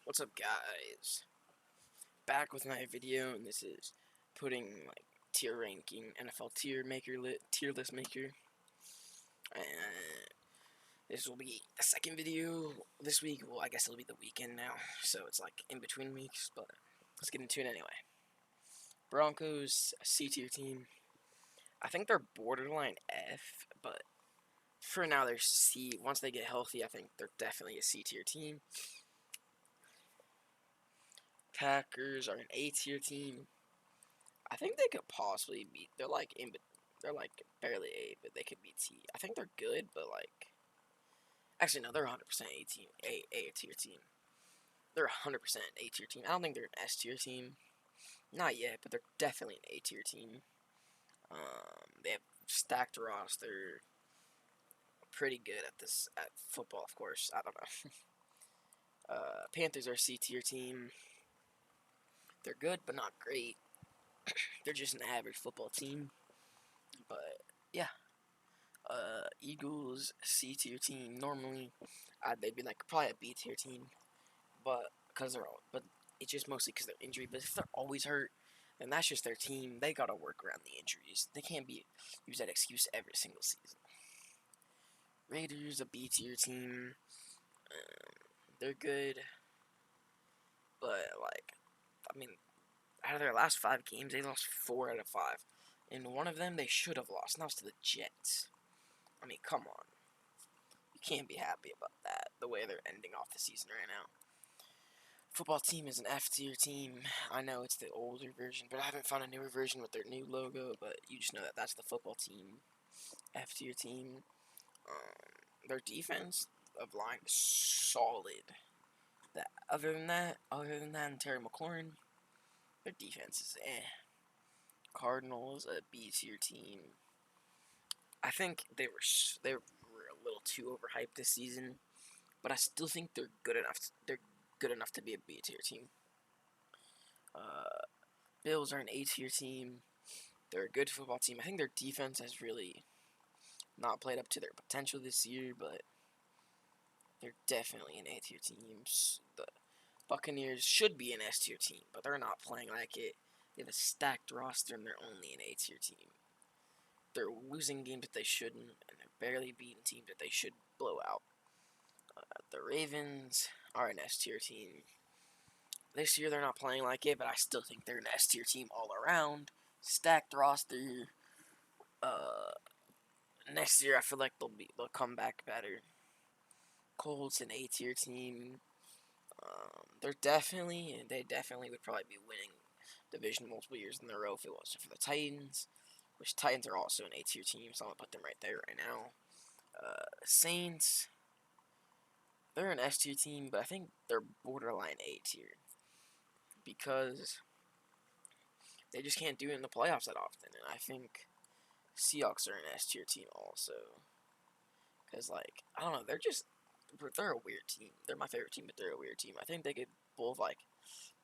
What's up, guys? Back with my video, and this is putting like tier ranking, NFL tier list maker, and this will be the second video this week. Well, I guess it'll be the weekend now, so it's like in between weeks. But let's get into it anyway. Broncos, a C tier team. I think they're borderline F, but for now they're C. Once they get healthy, I think they're definitely a C tier team. Packers are an A tier team. I think they could possibly beat. They're like barely A, but they could beat T. I think they're good, but like actually no, they're 100% A team, A tier team. They're 100% A tier team. I don't think they're an S tier team, not yet, but they're definitely an A tier team. They have stacked roster, pretty good at football, of course. I don't know. Panthers are a C tier team. They're good, but not great. They're just an average football team. But yeah. Eagles C tier team. Normally, they'd be like probably a B tier team, but but it's just mostly because they're injured. But if they're always hurt, then that's just their team. They gotta work around the injuries. They can't use that excuse every single season. Raiders a B tier team. They're good, but like, I mean, out of their last 5 games, they lost 4 out of 5. In one of them, they should have lost, and that was to the Jets. I mean, come on. You can't be happy about that, the way they're ending off the season right now. Football team is an F tier team. I know it's the older version, but I haven't found a newer version with their new logo, but you just know that that's the football team. F tier team. Their defense of line is solid. Other than that, and Terry McLaurin, their defense is eh. Cardinals, a B tier team. I think they were a little too overhyped this season, but I still think they're good enough. They're good enough to be a B tier team. Bills are an A tier team. They're a good football team. I think their defense has really not played up to their potential this year, but they're definitely an A tier team. The Buccaneers should be an S tier team, but they're not playing like it. They have a stacked roster, and they're only an A tier team. They're losing games that they shouldn't, and they're barely beating teams that they should blow out. The Ravens are an S tier team. This year they're not playing like it, but I still think they're an S tier team all around. Stacked roster. Next year I feel like they'll come back better. Colts an A tier team. They definitely would probably be winning division multiple years in a row if it wasn't for the Titans, which Titans are also an A tier team, so I'm gonna put them right there right now. Saints, they're an S tier team, but I think they're borderline A tier because they just can't do it in the playoffs that often, and I think Seahawks are an S tier team also. Because, like, I don't know, they're a weird team. They're my favorite team, but they're a weird team. I think they could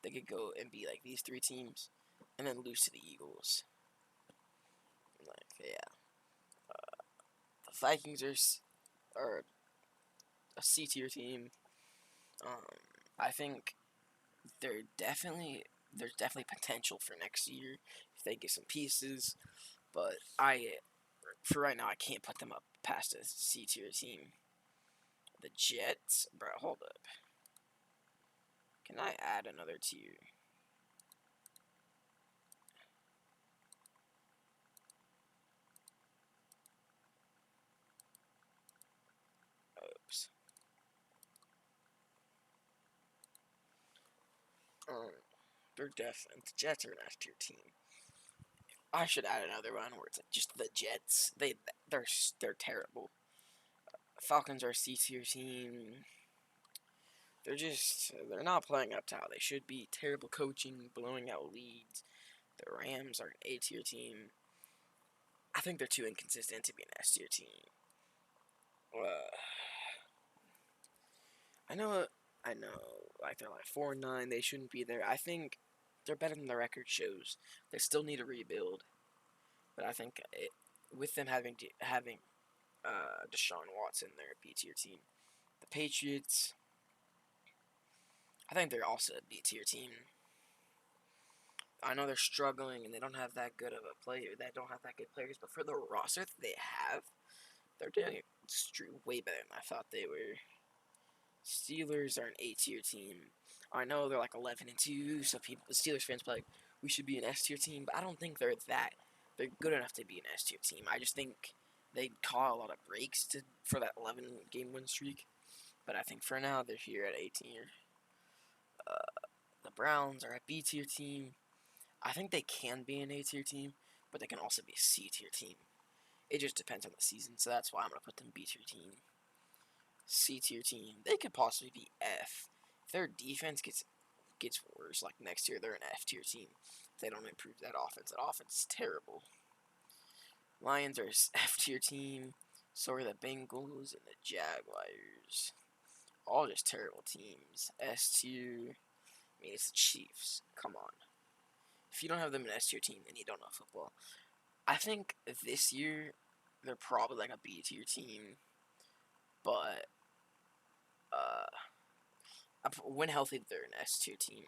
they could go and be like these 3 teams and then lose to the Eagles. Like, yeah. The Vikings are a C tier team. I think there's definitely potential for next year if they get some pieces, but for right now I can't put them up past a C tier team. The Jets, bro, hold up. Can I add another tier? Oops. They're definitely the Jets are an S tier team. I should add another one where it's like just the Jets. They're terrible. Falcons are a C tier team. They're not playing up to how they should be. Terrible coaching, blowing out leads. The Rams are an A tier team. I think they're too inconsistent to be an S tier team. I know, like they're like 4-9. They shouldn't be there. I think they're better than the record shows. They still need to rebuild, but I think with them having Deshaun Watson, they're a B tier team. The Patriots, I think they're also a B tier team. I know they're struggling and they don't have that good of a player. They don't have that good players, but for the roster that they have, they're doing way better than I thought they were. Steelers are an A tier team. I know they're like 11-2, so people, the Steelers fans, play like we should be an S tier team, but I don't think they're that. They're good enough to be an S tier team. I just think they caught a lot of breaks for that 11-game win streak. But I think for now they're here at A tier. The Browns are a B tier team. I think they can be an A tier team, but they can also be a C tier team. It just depends on the season, so that's why I'm gonna put them B tier team. C tier team, they could possibly be F. If their defense gets worse, like next year, they're an F tier team. If they don't improve that offense is terrible. Lions are F tier team. So are the Bengals and the Jaguars. All just terrible teams. S tier. I mean, it's the Chiefs. Come on. If you don't have them in S tier team, then you don't know football. I think this year they're probably like a B tier team, but when healthy, they're an S tier team.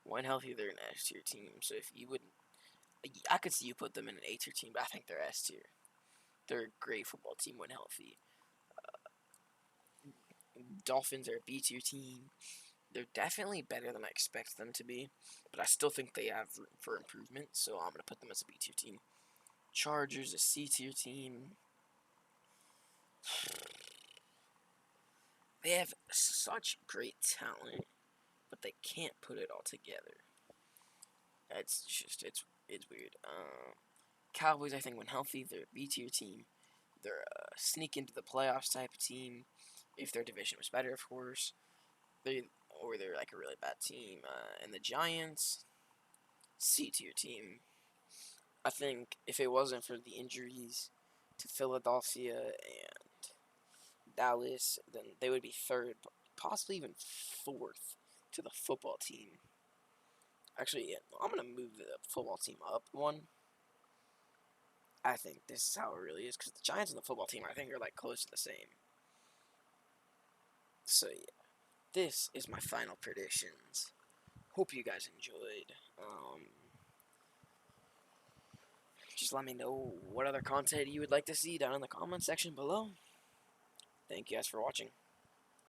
When healthy, they're an S tier team. So if you would, I could see you put them in an A tier team, but I think they're S tier. They're a great football team when healthy. Dolphins are a B tier team. They're definitely better than I expect them to be, but I still think they have room for improvement, so I'm going to put them as a B tier team. Chargers, a C tier team. They have such great talent, but they can't put it all together. It's weird. Cowboys, I think when healthy, they're a B tier team. They're a sneak into the playoffs type of team. If their division was better, of course. They're like a really bad team. And the Giants, C tier team. I think if it wasn't for the injuries to Philadelphia and Dallas, then they would be third, possibly even fourth to the football team. Actually, yeah, I'm gonna move the football team up one. I think this is how it really is because the Giants and the football team, I think, are like close to the same. So yeah, this is my final predictions. Hope you guys enjoyed. Just let me know what other content you would like to see down in the comment section below. Thank you guys for watching.